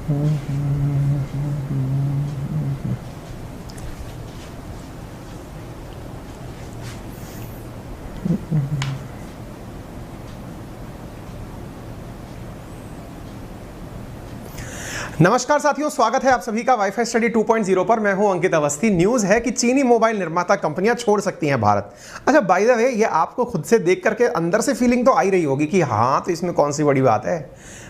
नमस्कार साथियों, स्वागत है आप सभी का वाईफाई स्टडी 2.0 पर। मैं हूं अंकित अवस्थी। न्यूज़ है कि चीनी मोबाइल निर्माता कंपनियां छोड़ सकती हैं भारत। अच्छा, बाय द वे, ये आपको खुद से देख करके अंदर से फीलिंग तो आई रही होगी कि हाँ, तो इसमें कौन सी बड़ी बात है।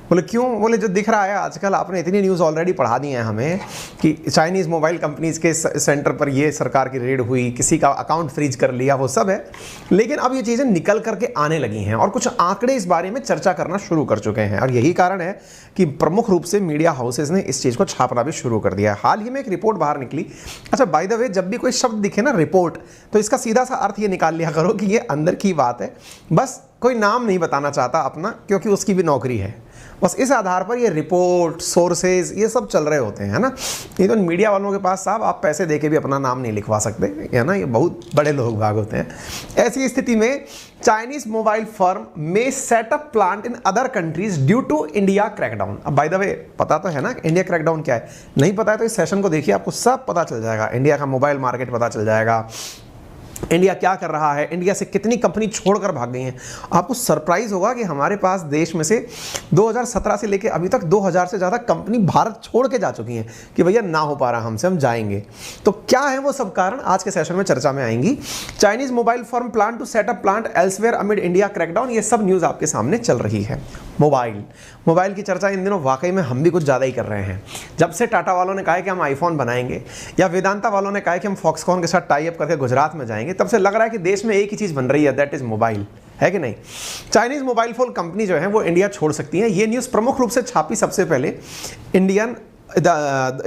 बोले क्यों? बोले जो दिख रहा है आजकल, आपने इतनी न्यूज़ ऑलरेडी पढ़ा दी है हमें कि चाइनीज़ मोबाइल कंपनीज़ के सेंटर पर ये सरकार की रेड हुई, किसी का अकाउंट फ्रीज कर लिया, वो सब है। लेकिन अब ये चीज़ें निकल करके आने लगी हैं और कुछ आंकड़े इस बारे में चर्चा करना शुरू कर चुके हैं। और यही कारण है कि प्रमुख रूप से मीडिया हाउसेज ने इस चीज़ को छापना भी शुरू कर दिया है। हाल ही में एक रिपोर्ट बाहर निकली। अच्छा, बाय द वे, जब भी कोई शब्द दिखे ना रिपोर्ट, तो इसका सीधा सा अर्थ ये निकाल लिया करो कि ये अंदर की बात है। बस कोई नाम नहीं बताना चाहता अपना, क्योंकि उसकी भी नौकरी है। बस इस आधार पर ये रिपोर्ट, सोर्सेज, ये सब चल रहे होते हैं ना। ये तो मीडिया वालों के पास साहब आप पैसे देके भी अपना नाम नहीं लिखवा सकते, है ना। ये बहुत बड़े लोग भाग होते हैं। ऐसी स्थिति में चाइनीज मोबाइल फर्म में setup plant in other countries due to India crackdown. अब बाय द वे, पता तो है ना इंडिया क्रैकडाउन क्या है? नहीं पता है तो इस सेशन को देखिए, आपको सब पता चल जाएगा। इंडिया का मोबाइल मार्केट पता चल जाएगा, इंडिया क्या कर रहा है, इंडिया से कितनी कंपनी छोड़कर भाग गई हैं। आपको सरप्राइज होगा कि हमारे पास देश में से 2017 से लेकर अभी तक 2000 से ज़्यादा कंपनी भारत छोड़ के जा चुकी हैं कि भैया ना हो पा रहा हमसे, हम जाएंगे। तो क्या है वो सब कारण, आज के सेशन में चर्चा में आएंगी। Chinese mobile firm plan to setup plant elsewhere amid India crackdown, ये सब न्यूज़ आपके सामने चल रही है। मोबाइल की चर्चा इन दिनों वाकई में हम भी कुछ ज़्यादा ही कर रहे हैं। जब से टाटा वालों ने कहा कि हम आईफोन बनाएंगे, या वेदांता वालों ने कहा कि हम फॉक्सकॉन के साथ टाई अप करके गुजरात में जाएंगे, तब से लग रहा है कि देश में एक ही चीज़ बन रही है, दैट इज़ मोबाइल, है कि नहीं। चाइनीज़ मोबाइल फोन कंपनी जो है वो इंडिया छोड़ सकती है। ये न्यूज़ प्रमुख रूप से छापी सबसे पहले इंडियन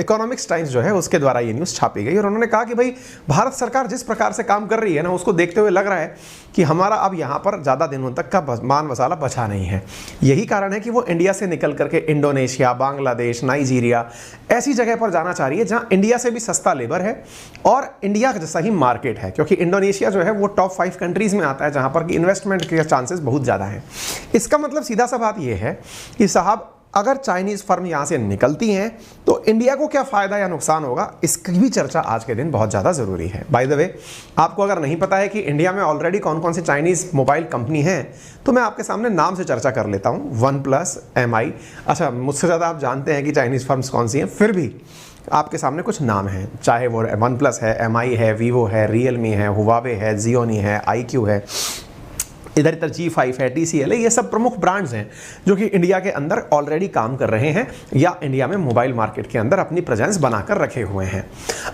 इकोनॉमिक्स टाइम्स जो है उसके द्वारा ये न्यूज़ छापी गई। और उन्होंने कहा कि भाई, भारत सरकार जिस प्रकार से काम कर रही है ना, उसको देखते हुए लग रहा है कि हमारा अब यहाँ पर ज़्यादा दिनों तक का मान मसाला बचा नहीं है। यही कारण है कि वो इंडिया से निकल करके इंडोनेशिया, बांग्लादेश, नाइजीरिया ऐसी जगह पर जाना चाह रही है जहाँ इंडिया से भी सस्ता लेबर है और इंडिया जैसा ही मार्केट है। क्योंकि इंडोनेशिया जो है वो टॉप 5 कंट्रीज़ में आता है जहाँ पर कि इन्वेस्टमेंट के चांसेस बहुत ज़्यादा है। इसका मतलब सीधा सा बात यह है कि साहब, अगर चाइनीज़ फर्म यहाँ से निकलती हैं तो इंडिया को क्या फ़ायदा या नुकसान होगा, इसकी भी चर्चा आज के दिन बहुत ज़्यादा ज़रूरी है। बाय द वे, आपको अगर नहीं पता है कि इंडिया में ऑलरेडी कौन कौन सी चाइनीज़ मोबाइल कंपनी हैं, तो मैं आपके सामने नाम से चर्चा कर लेता हूँ। One plus, MI। अच्छा, मुझसे ज़्यादा आप जानते हैं कि चाइनीज़ फर्म्स कौन सी हैं, फिर भी आपके सामने कुछ नाम हैं। चाहे वो वन प्लस है, MI है, वीवो है, रियलमी है, हुआवे है, जियोनी है, IQ है, इधर G5 है, TCL है। ये सब प्रमुख ब्रांड्स हैं जो कि इंडिया के अंदर ऑलरेडी काम कर रहे हैं या इंडिया में मोबाइल मार्केट के अंदर अपनी प्रेजेंस बनाकर रखे हुए हैं।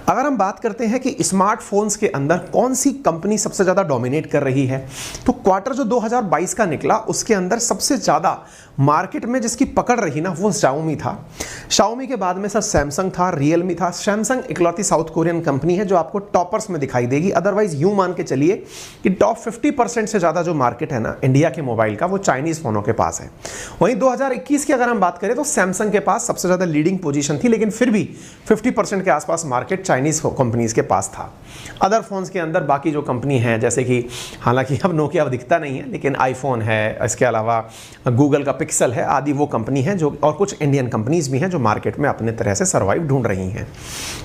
अगर हम बात करते हैं कि स्मार्टफोन्स के अंदर कौन सी कंपनी सबसे ज़्यादा डोमिनेट कर रही है, तो क्वार्टर जो 2022 का निकला उसके अंदर सबसे ज़्यादा मार्केट में जिसकी पकड़ रही ना, वो Xiaomi था। Xiaomi के बाद में सर सैमसंग था, रियलमी था। सैमसंग इकलौती साउथ कोरियन कंपनी है जो आपको टॉपर्स में दिखाई देगी। अदरवाइज यूं मान के चलिए कि टॉप 50% से ज़्यादा जो मार्केट है ना इंडिया के मोबाइल का, वो चाइनीज़ फ़ोनों के पास है। वहीं 2021 की अगर हम बात करें तो सैमसंग के पास सबसे ज़्यादा लीडिंग पोजीशन थी, लेकिन फिर भी 50% के आसपास मार्केट चाइनीज़ कंपनीज़ के पास था। अदर फोन्स के अंदर बाकी जो कंपनी हैं, जैसे कि हालांकि अब नोकिया दिखता नहीं है, लेकिन आईफोन है, इसके अलावा गूगल का पिक्सल है, आदि वो कंपनी है जो, और कुछ इंडियन कंपनीज भी हैं जो मार्केट में अपने तरह से सर्वाइव ढूंढ रही हैं।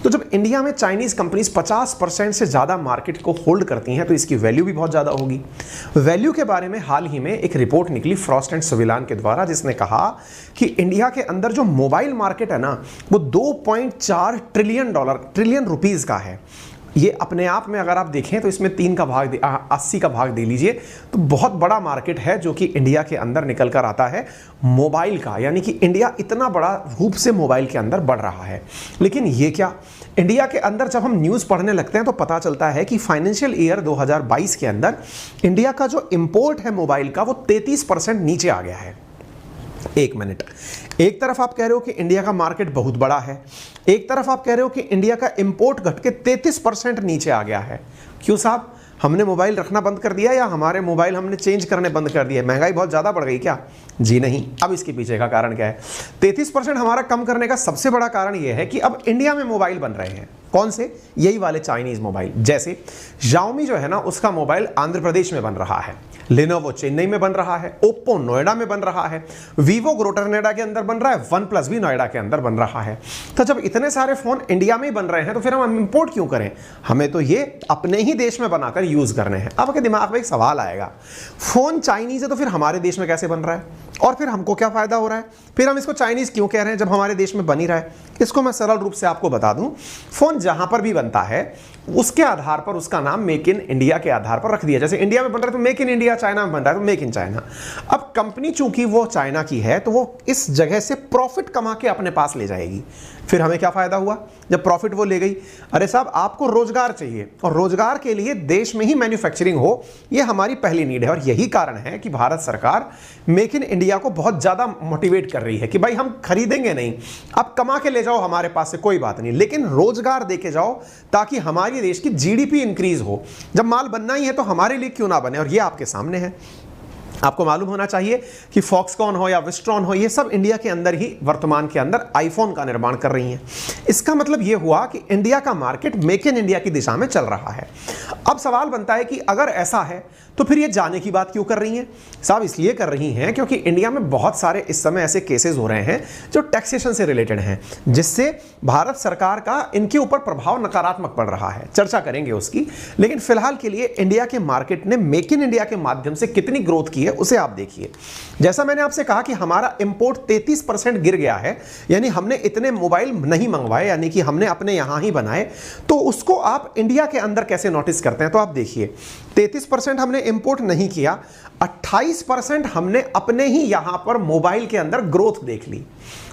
तो जब इंडिया में चाइनीज़ कंपनीज 50% से ज़्यादा मार्केट को होल्ड करती हैं तो इसकी वैल्यू भी बहुत ज़्यादा होगी। वैल्यू के बारे में हाल ही में एक रिपोर्ट निकली फ्रॉस्ट एंड सविलान के द्वारा, जिसने कहा कि इंडिया के अंदर जो मोबाइल मार्केट है ना, वो $2.4 ट्रिलियन रुपीज़ का है। ये अपने आप में अगर आप देखें तो इसमें 80 का भाग दे लीजिए, तो बहुत बड़ा मार्केट है जो कि इंडिया के अंदर निकल कर आता है मोबाइल का। यानी कि इंडिया इतना बड़ा रूप से मोबाइल के अंदर बढ़ रहा है। लेकिन ये क्या, इंडिया के अंदर जब हम न्यूज़ पढ़ने लगते हैं तो पता चलता है कि फाइनेंशियल ईयर 2022 के अंदर इंडिया का जो इंपोर्ट है मोबाइल का, वो 33% नीचे आ गया है। एक मिनट, एक तरफ आप कह रहे हो कि इंडिया का मार्केट बहुत बड़ा है, एक तरफ आप कह रहे हो कि इंडिया का इंपोर्ट घट के 33% नीचे आ गया है। क्यों साहब, हमने मोबाइल रखना बंद कर दिया या हमारे मोबाइल हमने चेंज करने बंद कर दिए? महंगाई बहुत ज़्यादा बढ़ गई क्या? जी नहीं। अब इसके पीछे का कारण क्या है? 33% हमारा कम करने का सबसे बड़ा कारण यह है कि अब इंडिया में मोबाइल बन रहे हैं। कौन से? यही वाले चाइनीज़ मोबाइल। जैसे Xiaomi जो है ना, उसका मोबाइल आंध्र प्रदेश में बन रहा है। लेनोवो चेन्नई में बन रहा है, ओप्पो नोएडा में बन रहा है, वीवो ग्रेटर नोएडा के अंदर बन रहा है, वन प्लस भी नोएडा के अंदर बन रहा है। तो जब इतने सारे फोन इंडिया में ही बन रहे हैं तो फिर हम इंपोर्ट क्यों करें? हमें तो ये अपने ही देश में बनाकर यूज करने हैं। अब आपके दिमाग में एक सवाल आएगा, फोन चाइनीज है तो फिर हमारे देश में कैसे बन रहा है और फिर हमको क्या फायदा हो रहा है? फिर हम इसको चाइनीज क्यों कह रहे हैं जब हमारे देश में बन ही रहा है? इसको मैं सरल रूप से आपको बता दूं, फोन जहां पर भी बनता है उसके आधार पर उसका नाम मेक इन इंडिया के आधार पर रख दिया। जैसे इंडिया में बन रहा है तो मेक इन इंडिया, चाइना में बन रहा है तो मेक इन चाइना। अब कंपनी चूंकि वो चाइना की है तो वो इस जगह से प्रॉफिट कमा के अपने पास ले जाएगी। फिर हमें क्या फायदा हुआ जब प्रॉफिट वो ले गई? अरे साहब, आपको रोजगार चाहिए और रोजगार के लिए देश में ही मैन्युफैक्चरिंग हो, ये हमारी पहली नीड है। और यही कारण है कि भारत सरकार मेक इन इंडिया को बहुत ज्यादा मोटिवेट कर रही है कि भाई हम खरीदेंगे नहीं, आप कमा के ले जाओ हमारे पास से, कोई बात नहीं, लेकिन रोजगार देके जाओ ताकि हमारी देश की जीडीपी इंक्रीज हो। जब माल बनना ही है तो हमारे लिए क्यों ना बने? और ये आपके सामने है। आपको मालूम होना चाहिए कि फॉक्सकॉन हो या विस्ट्रॉन हो, ये सब इंडिया के अंदर ही वर्तमान के अंदर आईफोन का निर्माण कर रही हैं। इसका मतलब ये हुआ कि इंडिया का मार्केट मेक इन इंडिया की दिशा में चल रहा है। अब सवाल बनता है कि अगर ऐसा है तो फिर ये जाने की बात क्यों कर रही हैं? साहब, इसलिए कर रही हैं क्योंकि इंडिया में बहुत सारे इस समय ऐसे केसेस हो रहे हैं जो टैक्सेशन से रिलेटेड हैं, जिससे भारत सरकार का इनके ऊपर प्रभाव नकारात्मक पड़ रहा है। चर्चा करेंगे उसकी, लेकिन फिलहाल के लिए इंडिया के मार्केट ने मेक इन इंडिया के माध्यम से कितनी ग्रोथ की है उसे आप देखिए। जैसा मैंने आपसे कहा कि हमारा इंपोर्ट 33% गिर गया है, यानी हमने इतने मोबाइल नहीं मंगवाए, यानी कि हमने अपने यहां ही बनाए। तो उसको आप इंडिया के अंदर कैसे नोटिस करते हैं? तो आप देखिए, 33% हमने इंपोर्ट नहीं किया, 28% हमने अपने ही यहां पर मोबाइल के अंदर ग्रोथ देख ली।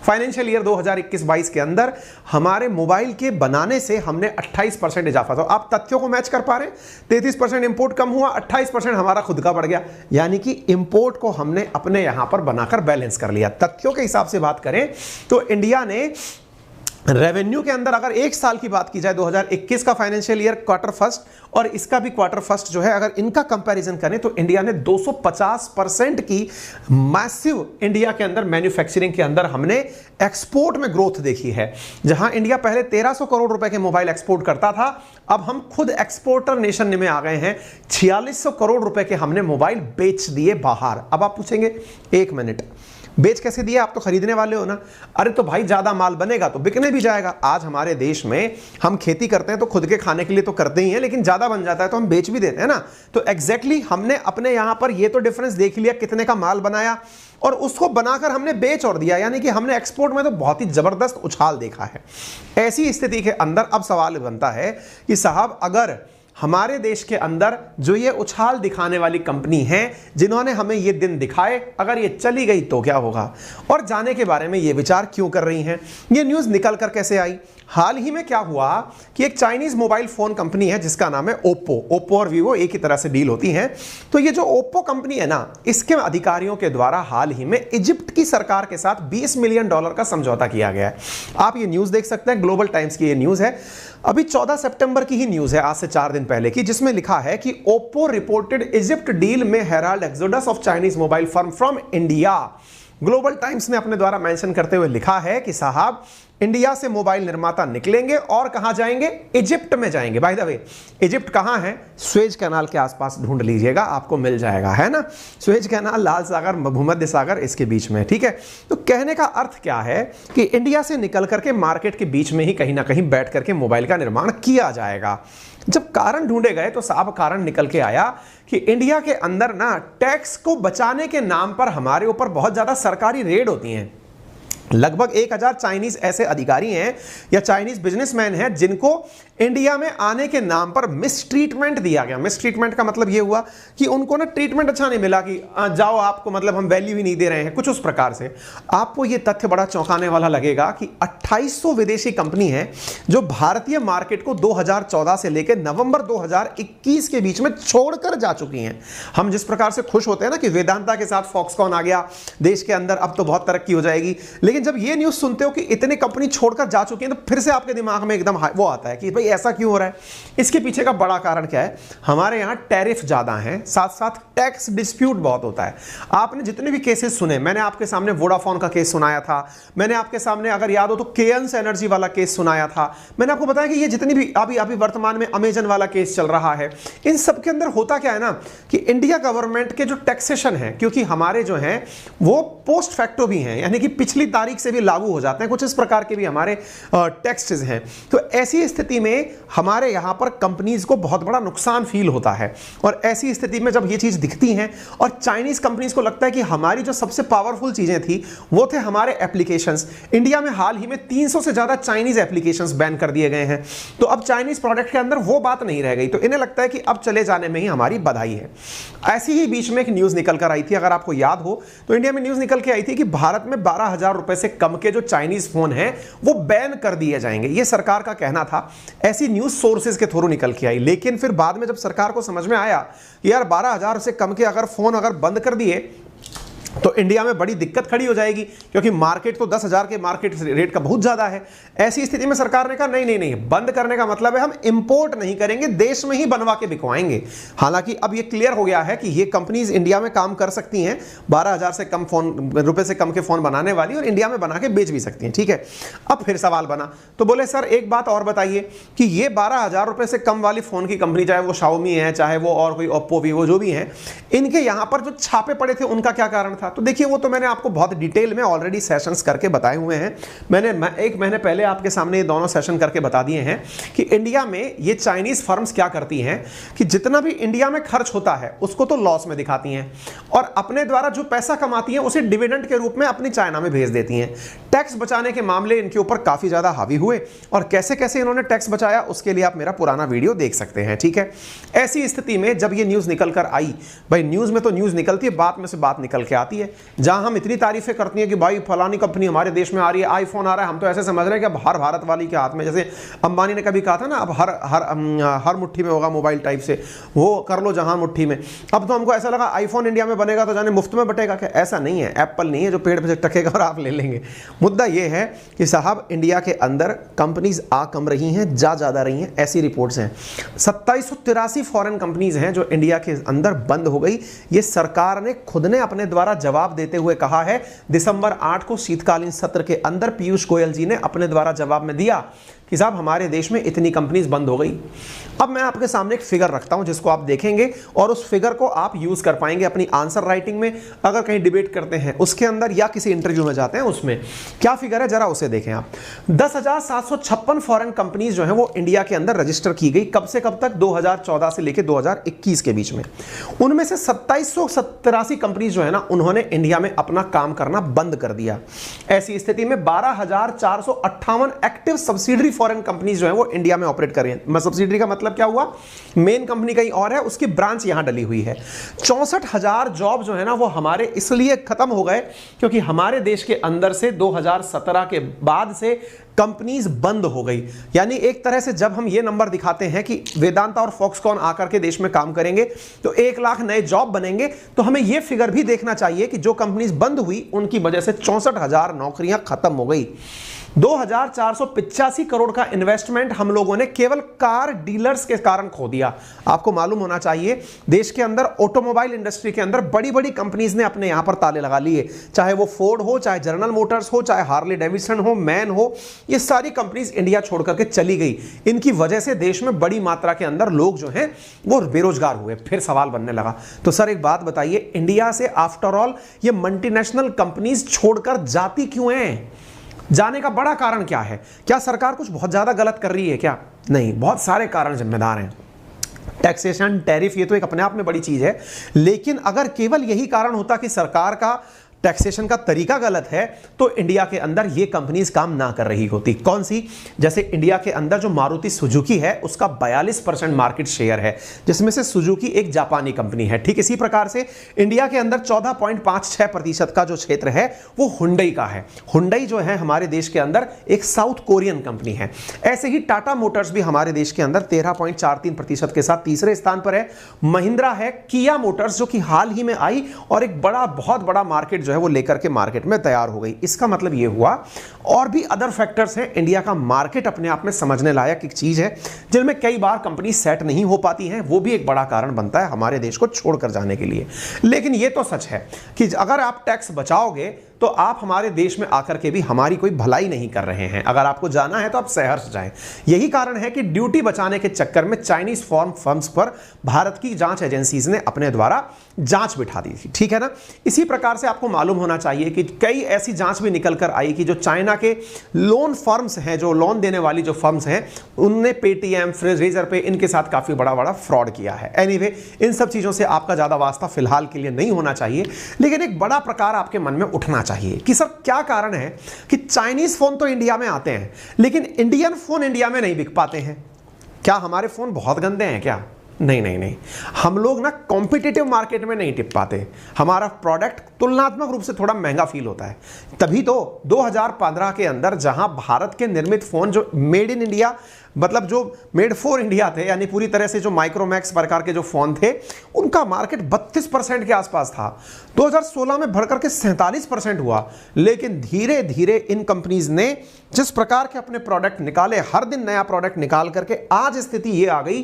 फाइनेंशियल ईयर 2021-22 के अंदर हमारे मोबाइल के बनाने से हमने 28% इजाफा। तो आप तथ्यों को मैच कर पा रहे हैं? 33% इंपोर्ट कम हुआ, 28% हमारा खुद का बढ़ गया, यानी कि इंपोर्ट को हमने अपने यहां पर बनाकर बैलेंस कर लिया। तथ्यों के हिसाब से बात करें तो इंडिया ने रेवेन्यू के अंदर अगर एक साल की बात की जाए, 2021 का फाइनेंशियल ईयर क्वार्टर फर्स्ट और इसका भी क्वार्टर फर्स्ट जो है, अगर इनका कंपैरिजन करें तो इंडिया ने 250% की मैसिव इंडिया के अंदर मैन्युफैक्चरिंग के अंदर हमने एक्सपोर्ट में ग्रोथ देखी है। जहां इंडिया पहले 1300 करोड़ रुपए के मोबाइल एक्सपोर्ट करता था, अब हम खुद एक्सपोर्टर नेशन में आ गए हैं। 4600 करोड़ रुपए के हमने मोबाइल बेच दिए बाहर। अब आप पूछेंगे, एक मिनट, बेच कैसे दिया? आप तो खरीदने वाले हो ना। अरे तो भाई, ज्यादा माल बनेगा तो बिकने भी जाएगा। आज हमारे देश में हम खेती करते हैं तो खुद के खाने के लिए तो करते ही हैं, लेकिन ज्यादा बन जाता है तो हम बेच भी देते हैं ना। तो एग्जैक्टली हमने अपने यहां पर ये तो डिफरेंस देख लिया, कितने का माल बनाया और उसको बनाकर हमने बेच और दिया, यानी कि हमने एक्सपोर्ट में तो बहुत ही जबरदस्त उछाल देखा है। ऐसी स्थिति के अंदर अब सवाल बनता है कि साहब, अगर हमारे देश के अंदर जो ये उछाल दिखाने वाली कंपनी है, जिन्होंने हमें ये दिन दिखाए, अगर ये चली गई तो क्या होगा? और जाने के बारे में ये विचार क्यों कर रही हैं? ये न्यूज़ निकल कर कैसे आई? हाल ही में क्या हुआ कि एक चाइनीज मोबाइल फोन कंपनी है जिसका नाम है ओप्पो और वीवो एक ही तरह से डील होती हैं। तो ये जो ओप्पो कंपनी है ना, इसके अधिकारियों के द्वारा हाल ही में इजिप्ट की सरकार के साथ $20 मिलियन का समझौता किया गया है। आप ये न्यूज़ देख सकते हैं, ग्लोबल टाइम्स की ये न्यूज़ है, अभी 14 सितंबर की ही न्यूज़ है, आज से 4 दिन पहले की, जिसमें लिखा है कि ओप्पो रिपोर्टेड इजिप्ट डील में Herald exodus of Chinese mobile firm from India. Global times ने अपने द्वारा मेंशन करते हुए लिखा है कि साहब, इंडिया से मोबाइल निर्माता निकलेंगे और कहां जाएंगे? इजिप्ट में जाएंगे। बाय द वे, इजिप्ट कहां है? स्वेज कैनाल के आसपास ढूंढ लीजिएगा, आपको मिल जाएगा, है ना। स्वेज कैनाल, लाल सागर, भूमध्य सागर, इसके बीच में, ठीक है। तो कहने का अर्थ क्या है कि इंडिया से निकल करके मार्केट के बीच में ही कहीं ना कहीं बैठ करके मोबाइल का निर्माण किया जाएगा। जब कारण ढूंढे गए तो साहब, कारण निकल के आया कि इंडिया के अंदर ना टैक्स को बचाने के नाम पर हमारे ऊपर बहुत ज्यादा सरकारी रेड होती हैं। लगभग 1000 चाइनीज ऐसे अधिकारी हैं या चाइनीज बिजनेसमैन हैं जिनको इंडिया में आने के नाम पर मिसट्रीटमेंट दिया गया। मिसट्रीटमेंट का मतलब यह हुआ कि उनको ना ट्रीटमेंट अच्छा नहीं मिला, कि जाओ, आपको मतलब हम वैल्यू ही नहीं दे रहे हैं, कुछ उस प्रकार से। आपको यह तथ्य बड़ा चौंकाने वाला लगेगा कि 2800 विदेशी कंपनी हैं जो भारतीय मार्केट को 2014 से लेकर नवंबर 2021 के बीच में छोड़कर जा चुकी हैं। हम जिस प्रकार से खुश होते हैं ना कि वेदांता के साथ फॉक्सकॉन आ गया देश के अंदर, अब तो बहुत तरक्की हो जाएगी, लेकिन जब ये न्यूज़ सुनते हो कि इतने कंपनी छोड़कर जा चुकी हैं तो फिर से आपके दिमाग में एकदम वो आता है कि भाई ऐसा क्यों हो रहा है। इसके पीछे का बड़ा कारण क्या है? हमारे यहाँ टैरिफ ज्यादा हैं, साथ साथ टैक्स डिस्प्यूट बहुत होता है। आपने जितने भी केसेस सुने, मैंने आपके सामने वोडाफोन का केस सुनाया था, मैंने आपके सामने अगर याद हो तो केयन्स एनर्जी वाला केस सुनाया था, मैंने आपको बताया कि ये जितनी भी अभी वर्तमान में अमेजन वाला केस चल रहा है, इन सब के अंदर होता क्या है ना कि इंडिया गवर्नमेंट के जो टैक्सेशन है, क्योंकि हमारे जो हैं वो पोस्ट फैक्टो भी हैं, यानी कि पिछली तारीख से भी लागू हो जाते हैं, कुछ इस प्रकार के भी हमारे टैक्सेस हैं। तो ऐसी स्थिति में हमारे यहां पर कंपनीज को बहुत बड़ा नुकसान फील होता है, और ऐसी स्थिति में जब ये चीज दिखती हैं और चाइनीज कंपनीज को लगता है कि हमारी जो सबसे पावरफुल चीजें थी वो थे हमारे एप्लीकेशंस। इंडिया में हाल ही में 300 से ज्यादा चाइनीज एप्लीकेशंस बैन कर दिए गए हैं, तो अब चाइनीज प्रोडक्ट के अंदर वो बात नहीं रह गई, तो इन्हें लगता है कि अब चले जाने में ही हमारी बधाई है। ऐसी ही बीच में एक न्यूज निकल कर आई थी, अगर आपको याद हो तो इंडिया में न्यूज निकल के आई थी कि भारत में 12,000 रुपए से कम के जो चाइनीज फोन हैं वो बैन कर दिए जाएंगे, ये सरकार का कहना था। ऐसी न्यूज सोर्सेज के थ्रू निकल के आई, लेकिन फिर बाद में जब सरकार को समझ में आया कि यार 12,000 से कम के अगर फोन अगर बंद कर दिए तो इंडिया में बड़ी दिक्कत खड़ी हो जाएगी, क्योंकि मार्केट तो 10,000 के मार्केट रेट का बहुत ज्यादा है। ऐसी स्थिति में सरकार ने कहा नहीं, बंद करने का मतलब है हम इंपोर्ट नहीं करेंगे, देश में ही बनवा के बिकवाएंगे। हालांकि अब ये क्लियर हो गया है कि ये कंपनीज इंडिया में काम कर सकती हैं, 12,000 से कम रुपए से कम के फोन बनाने वाली, और इंडिया में बना के बेच भी सकती हैं। ठीक है, अब फिर सवाल बना, तो बोले सर एक बात और बताइए कि ये 12,000 रुपए से कम वाली फोन की कंपनी, चाहे वो शाओमी है, चाहे वो और कोई ओप्पो, वीवो जो भी है, इनके यहां पर जो छापे पड़े थे उनका क्या कारण था? तो देखिए वो तो मैंने आपको बहुत डिटेल में ऑलरेडी सेशंस करके बताए हुए हैं। मैंने एक महीने पहले आपके सामने ये दोनों सेशन करके बता दिए हैं कि इंडिया में ये चाइनीज फर्म्स क्या करती हैं कि जितना भी इंडिया में खर्च होता है उसको तो लॉस में दिखाती हैं, और अपने द्वारा जो पैसा कमाती हैं उसे डिविडेंड के रूप में अपनी चाइना में भेज देती हैं। टैक्स बचाने के मामले इनके ऊपर काफी ज्यादा हावी हुए, और कैसे कैसे इन्होंने टैक्स बचाया उसके लिए आप मेरा पुराना वीडियो देख सकते हैं। ठीक है, ऐसी स्थिति में जब ये न्यूज निकल कर आई, भाई न्यूज में तो न्यूज निकलती है, बात में से बात निकल के आती है। जहां हम इतनी तारीफें करती हैं कि भाई फलानी कंपनी हमारे देश में आ रही है, आईफोन आ रहा है, हम तो ऐसे समझ रहे हैं कि अब हर भारत वाली के हाथ में, जैसे अंबानी ने कभी कहा था ना, अब हर मुट्ठी में होगा मोबाइल टाइप से, वो कर लो जहां मुट्ठी में। अब तो हमको ऐसा लगा आईफोन इंडिया में बनेगा तो जाने मुफ्त में बटेगा क्या? ऐसा नहीं है, एप्पल नहीं है जो पेड़ पे टकेगा और आप ले लेंगे। मुद्दा यह है कि साहब इंडिया के अंदर कंपनीज आ कम रही हैं, जा ज्यादा रही हैं, ऐसी रिपोर्ट्स हैं। 2783 फॉरेन कंपनीज हैं जो इंडिया के अंदर बंद हो गई। ये सरकार ने खुद ने अपने द्वारा जवाब देते हुए कहा है। दिसंबर 8 को शीतकालीन सत्र के अंदर पीयूष गोयल जी ने अपने द्वारा जवाब में दिया कि साहब हमारे देश में इतनी कंपनीज बंद हो गई। अब मैं आपके सामने एक फिगर रखता हूं जिसको आप देखेंगे और उस फिगर को आप यूज कर पाएंगे अपनी आंसर राइटिंग में, अगर कहीं डिबेट करते हैं उसके अंदर या किसी इंटरव्यू में जाते हैं उसमें। क्या फिगर है जरा उसे देखें आप। 10,756 फॉरेन कंपनीज जो है वो इंडिया के अंदर रजिस्टर की गई, कब से कब तक? 2014 से लेकर 2021 के बीच में। उनमें से 2783 कंपनीज जो है ना उन्होंने इंडिया में अपना काम करना बंद कर दिया। ऐसी स्थिति में 12,458 एक्टिव सब्सिडरी फॉरेन कंपनीज जो है वो इंडिया में ऑपरेट कर रही हैं। सब्सिडरी का मतलब क्या हुआ? मेन कंपनी कहीं और है, उसकी ब्रांच यहां डली हुई है। 64,000 जॉब जो है ना वो हमारे इसलिए खत्म हो गए क्योंकि हमारे देश के अंदर से 2017 के बाद से कंपनीज बंद हो गई। यानी एक तरह से जब हम ये नंबर दिखाते हैं कि वेदांता और फॉक्सकॉन आकर के देश में काम करेंगे तो 1 लाख नए जॉब बनेंगे, तो हमें यह फिगर भी देखना चाहिए कि जो कंपनीज बंद हुई उनकी वजह से 64,000 नौकरियां खत्म हो गई। 2,485 करोड़ का इन्वेस्टमेंट हम लोगों ने केवल कार डीलर्स के कारण खो दिया। आपको मालूम होना चाहिए देश के अंदर ऑटोमोबाइल इंडस्ट्री के अंदर बड़ी बड़ी कंपनीज ने अपने यहां पर ताले लगा लिए, चाहे वो फोर्ड हो, चाहे जनरल मोटर्स हो, चाहे हार्ले डेविडसन हो, मैन हो, ये सारी कंपनीज इंडिया छोड़ करके चली गई। इनकी वजह से देश में बड़ी मात्रा के अंदर लोग जो हैं वो बेरोजगार हुए। फिर सवाल बनने लगा, तो सर एक बात बताइए, इंडिया से आफ्टर ऑल ये मल्टीनेशनल कंपनीज छोड़कर जाती क्यों हैं? जाने का बड़ा कारण क्या है? क्या सरकार कुछ बहुत ज्यादा गलत कर रही है क्या? नहीं, बहुत सारे कारण जिम्मेदार हैं। टैक्सेशन, टैरिफ, ये तो एक अपने आप में बड़ी चीज है, लेकिन अगर केवल यही कारण होता कि सरकार का टैक्सेशन का तरीका गलत है तो इंडिया के अंदर ये कंपनीज काम ना कर रही होती। कौन सी? जैसे इंडिया के अंदर जो मारुति सुजुकी है उसका 42% मार्केट शेयर है, जिसमें से सुजुकी एक जापानी कंपनी है। ठीक इसी प्रकार से इंडिया के अंदर 14.56% का जो क्षेत्र है वो हुंडई का है। हुंडई जो है हमारे देश के अंदर एक साउथ कोरियन कंपनी है। ऐसे ही टाटा मोटर्स भी हमारे देश के अंदर 13.43% के साथ तीसरे स्थान पर है। महिंद्रा है, किया मोटर्स जो कि हाल ही में आई और एक बहुत बड़ा मार्केट जो है वो लेकर के मार्केट में तैयार हो गई। इसका मतलब ये हुआ और भी अदर फैक्टर्स हैं। इंडिया का मार्केट अपने आप में समझने लायक एक चीज है जिनमें कई बार कंपनी सेट नहीं हो पाती हैं, वो भी एक बड़ा कारण बनता है हमारे देश को छोड़कर जाने के लिए। लेकिन ये तो सच है कि अगर आप टैक्स बचाओगे तो आप हमारे देश में आकर के भी हमारी कोई भलाई नहीं कर रहे हैं। अगर आपको जाना है तो आप सहर्ष जाएं। यही कारण है कि ड्यूटी बचाने के चक्कर में चाइनीज फर्म्स पर भारत की जांच एजेंसीज ने अपने द्वारा जांच बिठा दी थी, ठीक है ना। इसी प्रकार से आपको मालूम होना चाहिए कि कई ऐसी जांच भी निकल कर आई कि जो चाइना के लोन फर्म्स हैं, जो लोन देने वाली जो फर्म्स हैं, उनने पेटीएम, रेजर पे, इनके साथ काफी बड़ा फ्रॉड किया है। एनीवे, इन सब चीजों से आपका ज्यादा वास्ता फिलहाल के लिए नहीं होना चाहिए, लेकिन एक बड़ा प्रकार आपके मन में उठना चाहिए कि सर क्या कारण है कि चाइनीज फोन तो इंडिया में आते हैं लेकिन इंडियन फोन इंडिया में नहीं बिक पाते हैं। क्या हमारे फोन बहुत गंदे हैं क्या? नहीं नहीं नहीं, हम लोग ना कॉम्पिटिटिव मार्केट में नहीं टिक पाते। हमारा प्रोडक्ट तुलनात्मक रूप से थोड़ा महंगा फील होता है। तभी तो 2015 के अंदर जहां भारत के निर्मित फोन जो मेड इन इंडिया, मतलब जो मेड फॉर इंडिया थे, यानी पूरी तरह से जो माइक्रोमैक्स प्रकार के जो फोन थे, उनका मार्केट 32% के आसपास था। 2016 में बढ़कर के 47% हुआ। लेकिन धीरे धीरे इन कंपनीज ने जिस प्रकार के अपने प्रोडक्ट निकाले, हर दिन नया प्रोडक्ट निकाल करके, आज स्थिति ये आ गई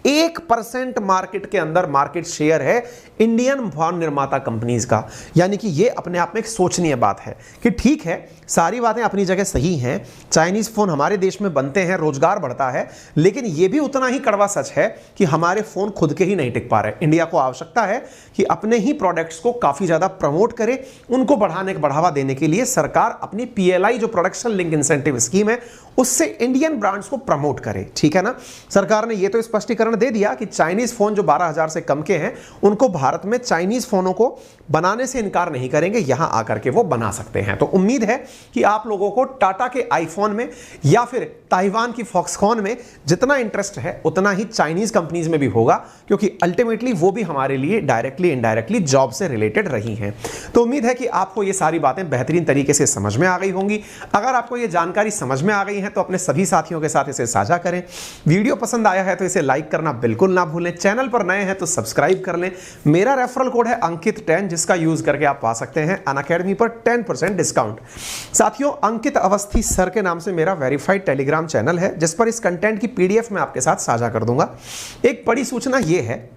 1% मार्केट के अंदर मार्केट शेयर है इंडियन फोन निर्माता कंपनीज का। यानी कि ये अपने आप में एक सोचनीय बात है कि ठीक है, सारी बातें अपनी जगह सही हैं, चाइनीज फोन हमारे देश में बनते हैं, रोजगार बढ़ता है, लेकिन यह भी उतना ही कड़वा सच है कि हमारे फोन खुद के ही नहीं टिक पा रहे। इंडिया को आवश्यकता है कि अपने ही प्रोडक्ट्स को काफी ज्यादा प्रमोट करे। उनको बढ़ावा देने के लिए सरकार अपनी PLI जो प्रोडक्शन लिंक इंसेंटिव स्कीम है, उससे इंडियन ब्रांड्स को प्रमोट करे, ठीक है ना। सरकार ने यह तो स्पष्टीकरण दे दिया कि चाइनीज फोन जो 12,000 से कम के हैं, उनको भारत में चाइनीज फोनों को बनाने से इनकार नहीं करेंगे, यहां आकर के वो बना सकते हैं। तो उम्मीद है कि आप लोगों को टाटा के आईफोन में या फिर ताइवान की फॉक्सकॉन में जितना इंटरेस्ट है उतना ही चाइनीज कंपनीज में भी होगा, क्योंकि अल्टीमेटली वो भी हमारे लिए डायरेक्टली इनडायरेक्टली जॉब से रिलेटेड रही हैं। तो उम्मीद है कि आपको ये सारी बातें बेहतरीन तरीके से समझ में आ गई होंगी। अगर आपको ये जानकारी समझ में आ गई है तो अपने सभी साथियों के साथ इसे साझा करें। वीडियो पसंद आया है तो इसे लाइक करना बिल्कुल ना भूलें। चैनल पर नए हैं तो सब्सक्राइब कर लें। मेरा रेफरल कोड है अंकित10, जिसका यूज करके आप पा सकते हैं अनअकैडमी पर 10% डिस्काउंट। साथियों, अंकित अवस्थी सर के नाम से मेरा वेरीफाइड टेलीग्राम चैनल है, जिस पर इस कंटेंट की PDF मैं आपके साथ साझा कर दूंगा। एक बड़ी सूचना यह है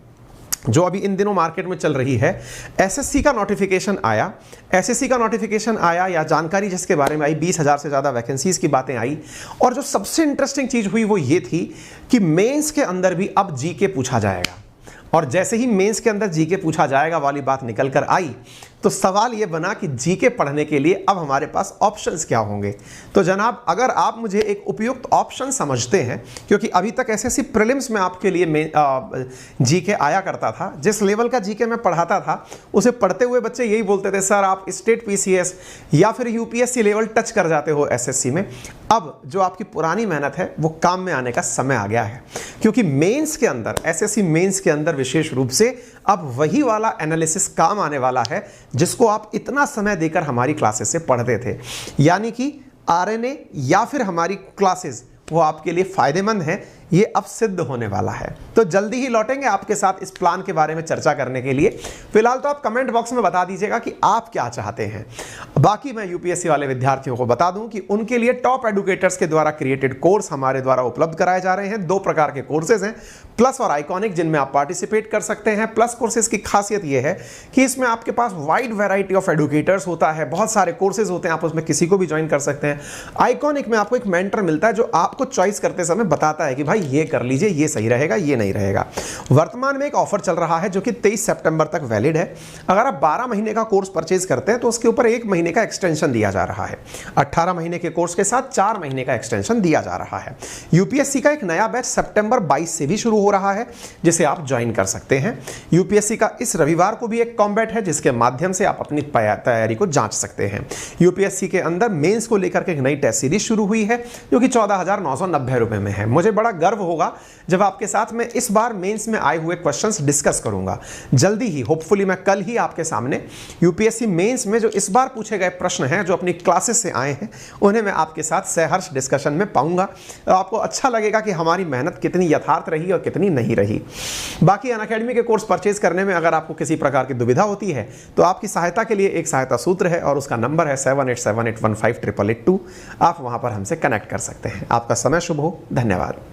जो अभी इन दिनों मार्केट में चल रही है, SSC का नोटिफिकेशन आया। SSC का नोटिफिकेशन आया या जानकारी जिसके बारे में आई, 20,000 से ज़्यादा वैकेंसीज की बातें आई। और जो सबसे इंटरेस्टिंग चीज़ हुई वो ये थी कि मेंस के अंदर भी अब GK पूछा जाएगा। और जैसे ही मेंस के अंदर GK पूछा जाएगा वाली बात निकल कर आई, तो सवाल ये बना कि GK पढ़ने के लिए अब हमारे पास ऑप्शंस क्या होंगे। तो जनाब, अगर आप मुझे एक उपयुक्त ऑप्शन समझते हैं, क्योंकि अभी तक SSC प्रीलिम्स में आपके लिए GK आया करता था, जिस लेवल का GK मैं पढ़ाता था उसे पढ़ते हुए बच्चे यही बोलते थे, सर आप स्टेट PCS या फिर UPSC लेवल टच कर जाते हो SSC में। अब जो आपकी पुरानी मेहनत है वो काम में आने का समय आ गया है, क्योंकि मेंस के अंदर, SSC मेंस के अंदर विशेष रूप से अब वही वाला एनालिसिस काम आने वाला है जिसको आप इतना समय देकर हमारी क्लासेस से पढ़ते थे। यानी कि RNA या फिर हमारी क्लासेस वो आपके लिए फायदेमंद है, ये अब सिद्ध होने वाला है। तो जल्दी ही लौटेंगे आपके साथ इस प्लान के बारे में चर्चा करने के लिए। फिलहाल तो आप कमेंट बॉक्स में बता दीजिएगा कि आप क्या चाहते हैं। बाकी मैं UPSC वाले विद्यार्थियों को बता दूं कि उनके लिए टॉप एडुकेटर्स के द्वारा क्रिएटेड कोर्स हमारे द्वारा उपलब्ध कराए जा रहे हैं। 2 प्रकार के कोर्सेज हैं, प्लस और आइकॉनिक, जिनमें आप पार्टिसिपेट कर सकते हैं। प्लस कोर्सेज की खासियत यह है कि इसमें आपके पास वाइड वैरायटी ऑफ एडुकेटर्स होता है, बहुत सारे कोर्सेज होते हैं, आप उसमें किसी को भी ज्वाइन कर सकते हैं। आइकॉनिक में आपको एक मेंटर मिलता है जो आपको चॉइस करते समय बताता है कि भाई ये कर लीजिए, ये सही रहेगा, ये नहीं रहेगा। वर्तमान में एक ऑफर चल रहा है जो कि 23 सितंबर तक वैलिड है। अगर आप 12 महीने का कोर्स परचेज करते हैं तो उसके ऊपर 1 महीने का एक्सटेंशन दिया जा रहा है। 18 महीने के कोर्स के साथ 4 महीने का एक्सटेंशन दिया जा रहा है। UPSC का एक नया बैच सितंबर 22 से भी शुरू हो रहा है, जिसे आप ज्वाइन कर सकते हैं। UPSC का इस रविवार को भी एक कॉम्बैट है, जिसके माध्यम से आप अपनी तैयारी को जांच सकते हैं। UPSC के अंदर मेंस को लेकर के एक नई टेस्ट सीरीज शुरू हुई है जो कि 14,990 रुपए में है। मुझे बड़ा गर्व होगा जब आपके साथ मैं इस बार मेंस में आए हुए क्वेश्चंस डिस्कस करूंगा। जल्दी ही, होपफुली मैं कल ही आपके सामने UPSC मेंस में जो इस बार पूछे गए प्रश्न हैं, जो अपनी क्लासेस से आए हैं, उन्हें मैं आपके साथ सहर्ष डिस्कशन में पाऊंगा। आपको अच्छा लगेगा कि हमारी मेहनत कितनी यथार्थ रही और कितनी नहीं रही। बाकी अनअकैडमी के कोर्स परचेज करने में अगर आपको किसी प्रकार की दुविधा होती है तो आपकी सहायता के लिए एक सहायता सूत्र है और उसका नंबर है 7878158882। आप वहां पर हमसे कनेक्ट कर सकते हैं। आपका समय शुभ हो। धन्यवाद।